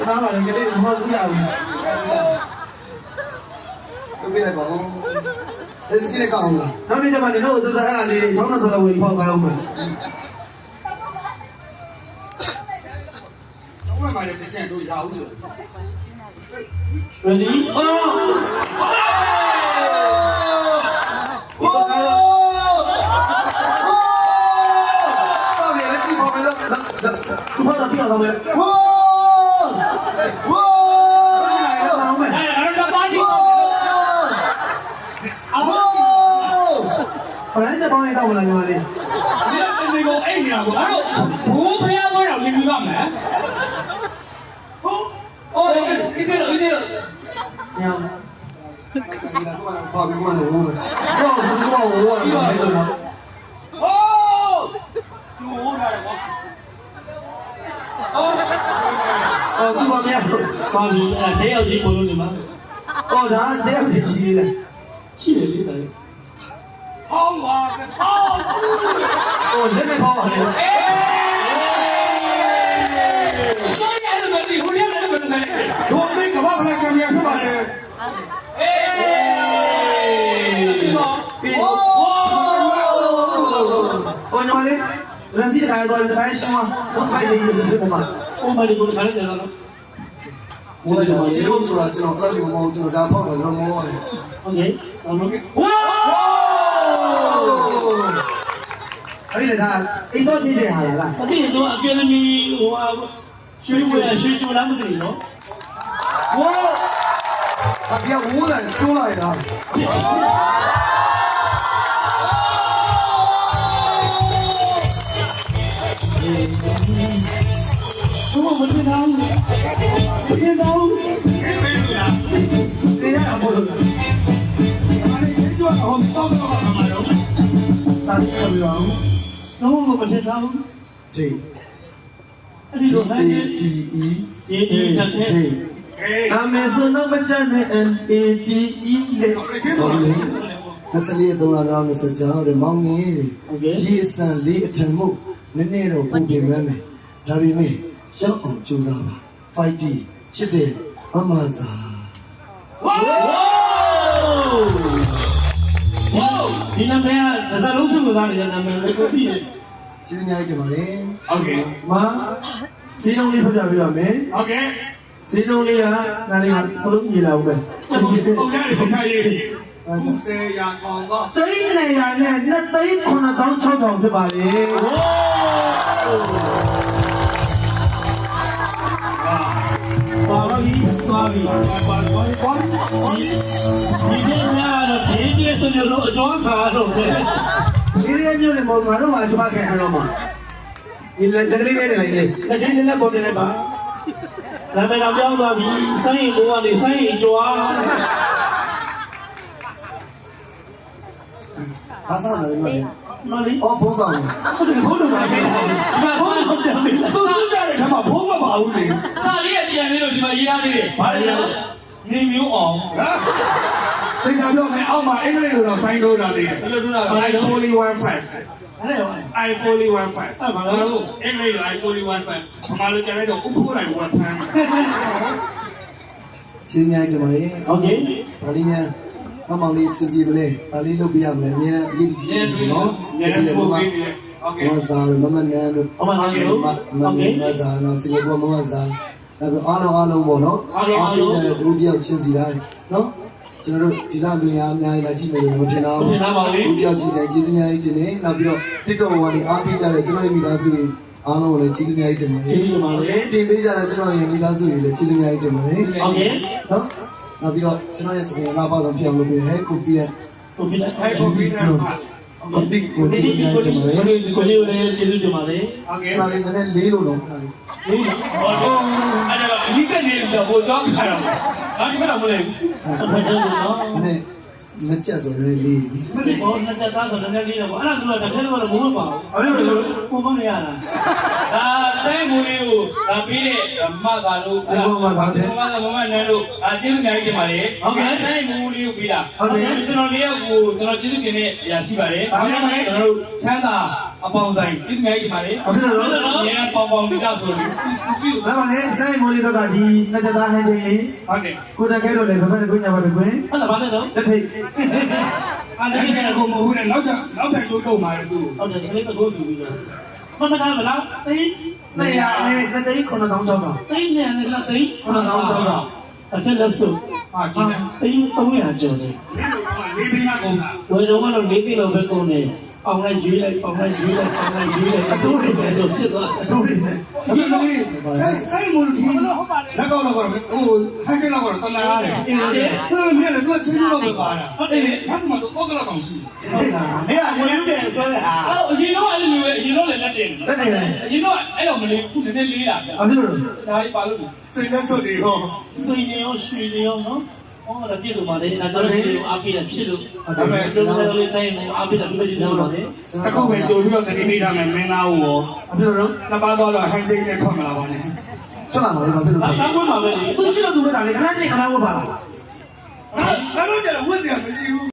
သားပါလေကလေးမဟုတ်ဘူးရဘူး ပြလိုက်ပါဦးဒီစီးကောင်းလား နောက်နေ့ကျမှနေတော့သသက်အားလေးဆောင်းတော့ဆောင်းဝင်ပေါက်ကောင်းမှာ တော့မှလည်းတစ်ချက်တို့ရအောင်ဆို ready ဘာလို့ပြောတော့လဲဝိုးဝိုးအောင်မယ်အဲ့ဒါပါတီအော်ဘာလဲစပေါင်းနေတော့မလားညီမလေးဒီကတည်းကအိမ်ညာကိုအဲ့တော့ဘိုးဖျားပေါ်တော့မြင်ပြီးပါမယ်ဟုတ်အော်ဒီလိုညောင်းဘာပြောမလို့ဟုတ်မယ် တော့ဒီကောဝေါ်ရမယ်ဆိုတော့ ဟိုးသူဟိုးထားတယ်ကွာအော်သူပါမရပါပြီအဲ့တဲရောက်ကြီးဘုံလုံးနေမှာ အော်ဒါတဲ့ရရှိသေးတယ် ရှိတယ်လေဒါ ဟောင်းပါကဟောင်း အော်လက်မဖောက်ပါနဲ့အေးတော်ရတယ်မသိဘူးရတယ်မသိဘူးဒိုစိတ်ကဘာဖလဲချန်ပီယံဖြစ်ပါတယ်အေးပြီးတော့အော်ညီမလေးရန်စီခိုင်တော့ခိုင်ရှင်းမတော့ခိုင်နေရစမှာအိုးမဒီကိုခါလိုက်တယ်နော် ဘိုးကစီလို့ဆိုတာကျွန်တော်ဖလက်ကိုမဟုတ်ကျွန်တော်ဒါဖောက်တော့ကျွန်တော်မောတယ် โอเคအမေဝေါအဲ့ဒါအိမ်တော့ချင်းတယ်ဟာလား အတိတော့အကယ်ဒမီဟိုရွှေဝဲရွှေချိုလားမသိဘူးနော် ဝေါ အပြဝိုးတယ်တိုးလိုက်တာဘုံမတင်တော့မတင်တော့ နေရအောင်လို့ အဲ့ဒီကျွတ်အောင်တော့တော့မှာတော့ စာကြည့်ရအောင် တော့မတင်တော့ ဂျေ အဲ့ဒီ ကျွတ် ဟန် တီ ဒီ တီအီ ဒီတက်တဲ့ ဂျေ အမေစနမချနဲ့ NATE လေ ဟုတ်လေ24 320ကျော်ရမောင်းငယ်ရေအစံလေးအထံမှုနည်းနည်းတော့ပုံပြင်မှန်းမယ်ဒါပေမဲ့ရောက်အောင်ကြိုးစားပါ fight ချစ်တယ်မမစာဝေါဒီနာမည်ကဇာလုံးစုမစားနေတဲ့နာမည်လေးကိုသိတယ် ကျေးဇူးများကြီးတင်ပါတယ်โอเค မစီးလုံးလေးဖတ်ပြပြပါမယ် โอเค စီးလုံးလေးကနားလေးကစလုံးကြီးလာဦးပဲပုံရတယ်ပုံထားရေး30ရာကောင်ကတိတ်နေရနဲ့2,96000ဖြစ်ပါလေပါပြီပါပြီပါဒီနေ့ကတော့ဒီနေ့ဆိုတော့အကျော်ခါတော့တယ် ဒီလေးမျိုးနဲ့မောင်မတို့ကအချမခဲ့အောင်မှာဒီလက်ကလေးလေးနေလိုက်လေ လက်ချင်းလေးပေါ်တယ်လိုက်ပါနာမည်တော့ပြောင်းသွားပြီဆိုင်းရင်ဘုံကနေဆိုင်းရင်ကြွား ဘာသာလဲမလဲ မလေး အော်ဖုန်းဆောင်နေ ဟုတ်တယ်ပါခင်ဗျာဒီမှာဟုတ်တယ်ဟုတ်တယ် သူစကြတဲ့ခါမှာဖုန်းမပါဘူးလေ စာလေးကပြန်လေးလို့ဒီမှာရေးထားသေးတယ် ဘာလဲ နေမျိုးအောင် ဟာတင်ကြပြောမယ်အောက်မှာအင်္ဂလိပ်လိုတော့ဆိုင်းလို့တာလေ ဘယ်လိုလုပ်တာလဲ I fully one fact အဲ့ဒါ I fully one fact အဲ့ဘာလို့ အင်္ဂလိပ်လို I fully one fact ဘာလို့ကြားလိုက်တော့ဥပ္ပိုလ်လိုက် one fan ချင်းများကြပါလေ โอเค ဗာလီများအမောင်လေးစီပြေမလဲဗာလီလုပ်ပြရမလဲအများအရေးကြီးတယ်နော်ညနေစပို့ပေးနေတယ်โอเคမဆာမမနန်တို့မဆာနော်စီဘောမဆာဒါပေမဲ့အားလုံးပေါ့နော်အားလုံးဒုတိယချင်းစီတိုင်းနော်ကျွန်တော်တို့ဒီလတွင်အားအများကြီးလာကြည့်မယ်လို့မထင်တော့ဘူးဒုတိယချင်းတိုင်းကျေးဇူးများကြီးတင်နေနောက်ပြီးတော့ TikTok ကနေအားပေးကြတဲ့ကျွန်တော်ရဲ့မိသားစုတွေအားလုံးကိုလည်းကျေးဇူးများကြီးတင်ပါတယ်တင်ပေးကြတဲ့ကျွန်တော်ရဲ့မိသားစုတွေလည်းကျေးဇူးများကြီးတင်ပါတယ် โอเค နော်နောက်ပြီးတော့ကျွန်တော်ရဲ့စကားလာပါတော့ပြောင်းလို့ပြဟဲ့ကိုဖီရဲ့ ကိုဖီလက် ဟဲ့ကိုဖီရဲ့အဘိကိုကျေးဇူးများတင်ပါတယ် ကိုလေးကိုလည်းကျေးဇူးတင်ပါတယ် โอเคဒါလေးနည်းနည်းလေးလို့တော့ခါလေး လေး ဟောတော့အဲ့ဒါဒီကနေတော့ဘိုးတော့ခါတော့ဟာဒီကတော့မလဲဘူး အဲ့ဒါတော့နော် နည်းမချက်ဆိုလည်းလေး မင်းဘောနှစ်သက်သားဆိုတဲ့လေးတော့အဲ့ဒါကတကယ်တော့ဘုံမပါဘူး အဲ့လို ဘုံမရလား ဒါဆိုင်မူလေးကိုဒါပြီးတဲ့မကာလို့ဆိုင်မူမှာပါတယ်မမနန်းတို့အာကျေးဇူးများကြီးတင်ပါတယ်ဟုတ်ကဲ့ဆိုင်မူလေးကိုပြီးတာဟုတ်ကဲ့ကျွန်တော်လေးယောက်ကိုကျွန်တော်ကျေးဇူးတင်တဲ့အရာရှိပါတယ်ဟုတ်ကဲ့ကျွန်တော်တို့ချမ်းသာ အပေါင်းဆိုင်ဒီမြိုက်ဒီမှာလေ ဘာဖြစ်လို့လဲ ရဲပေါင်းပေါင်းနေကြဆိုလို့ရှိလို့ ဒါမှလည်းဆိုင်မိုးလေးတော့ကဒီနှစ်ချက်သားဟန်ချင်းလေး ဟုတ်တယ် ကိုတက်ခဲတော့လေဘယ်ဘက်ကိုညာဘက်ကို ဟုတ်လားဘာလဲတော့ လက်ထိတ် အား အဲ့ လည်း ဒီကကိုမဟုတ်ဘူးနဲ့နောက်ပြန်တိုးမှာလေသူ ဟုတ်တယ်ခလေးတကိုးစုပြီးတော့မမကားမလားတိတ် နေရနဲ့တသိန်း9000ကျောင်းတော့ တိတ်နဲ့နဲ့တိတ် 9000ကျောင်းတော့ အခက်လက်စု ဟာကြည့်တယ် တိတ်300ကျော်တယ် ဒီလိုကလေးသိန်းကုန်တာ ဝယ်တော့ကတော့၄သိန်းလောက်ပဲကုန်တယ်အောင်လိုက်ရွေးလိုက်အောင်လိုက်ရွေးလိုက်အောင်လိုက်ရွေးလိုက်အတိုးတွေပဲတော့ဖြစ်သွား အတူတူနဲ့ ဒီလိုလေးဆိုင်မို့ဒီလက်ကောက်တော့ဟိုဟန်ချက်တော့တနာရတယ် အင်းလေ ဟိုမြင်လည်းသူချင်းချင်းတော့ပါတာ ဟုတ်တယ် ဘာမှမတော့ကောက်ကတော့ရှိ ဟုတ်လားမင်းကဝင်တယ်ဆိုရဟာ အဲ့အရင်တော့အဲ့လိုမျိုးအရင်တော့လည်းလက်တင် လက်ထိတ်နဲ့ အရင်တော့အဲ့လိုမလေးခုနည်းနည်းလေးလာပြ ဘာဖြစ်လို့လဲ ဒါကြီးပါလို့စိတ်လက်စွပ်တွေဟော စိတ်ရောရွှေရောနော်ဟောလည်းပြည့်စုံပါလေဒါကြောင့်ဒီလိုအားပေးတာချစ်လို့ဒါပေမဲ့ဒီလိုလေးဆိုင်ကိုအားပေးတာပြည့်စုံပါလေ တခုပဲကြိုပြီးတော့တတိပေးထားမယ်မင်းသားကိုရော ဘာဖြစ်လို့လဲ နှစ်ပါးတော့ဟန်ချက်နဲ့ထွက်မလာပါနဲ့ ထွက်လာမှာလေဘာဖြစ်လို့လဲ ဘာမှမပါပဲလေ သူရှိလို့သူပဲဒါလေခဏချင်းခဏဝတ်ပါလား ဘာလို့ကြလဲဝတ်တယ်မရှိဘူး